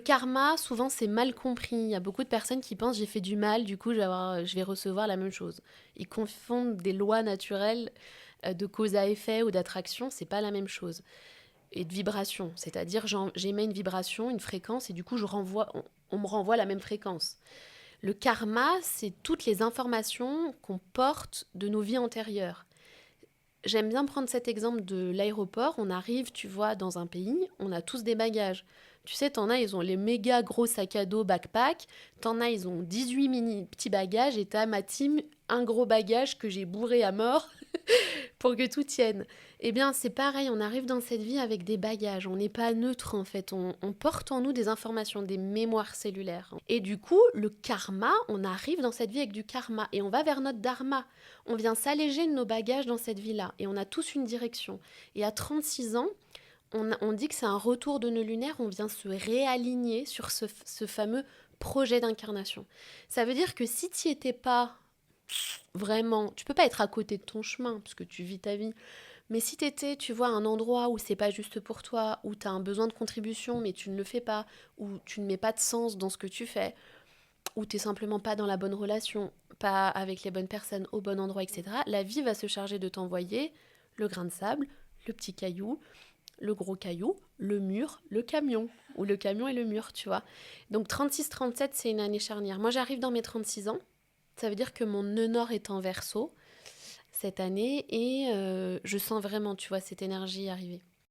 Le karma, souvent, c'est mal compris. Il y a beaucoup de personnes qui pensent j'ai fait du mal, du coup, je vais recevoir la même chose. Ils confondent des lois naturelles de cause à effet ou d'attraction, c'est pas la même chose. Et de vibration, c'est-à-dire j'émets une vibration, une fréquence, et du coup, on me renvoie la même fréquence. Le karma, c'est toutes les informations qu'on porte de nos vies antérieures. J'aime bien prendre cet exemple de l'aéroport. On arrive, tu vois, dans un pays, on a tous des bagages. Tu sais, t'en as, ils ont les méga gros sacs à dos backpack. T'en as, ils ont 18 mini petits bagages. Et t'as ma team, un gros bagage que j'ai bourré à mort pour que tout tienne. Eh bien, c'est pareil, on arrive dans cette vie avec des bagages. On n'est pas neutre, en fait. On porte en nous des informations, des mémoires cellulaires. Et du coup, le karma, on arrive dans cette vie avec du karma. Et on va vers notre dharma. On vient s'alléger de nos bagages dans cette vie-là. Et on a tous une direction. Et à 36 ans, on dit que c'est un retour de nœud lunaire. On vient se réaligner sur ce fameux projet d'incarnation. Ça veut dire que si tu n'y étais pas vraiment, tu peux pas être à côté de ton chemin parce que tu vis ta vie. Mais si t'étais, tu vois, à un endroit où c'est pas juste pour toi, où t'as un besoin de contribution mais tu ne le fais pas, où tu ne mets pas de sens dans ce que tu fais, où t'es simplement pas dans la bonne relation, pas avec les bonnes personnes, au bon endroit, etc., la vie va se charger de t'envoyer le grain de sable, le petit caillou, le gros caillou, le mur, le camion, ou le camion et le mur, tu vois. Donc 36-37, c'est une année charnière. Moi, j'arrive dans mes 36 ans, ça veut dire que mon nœud nord est en verso cette année et je sens vraiment, tu vois, cette énergie arriver.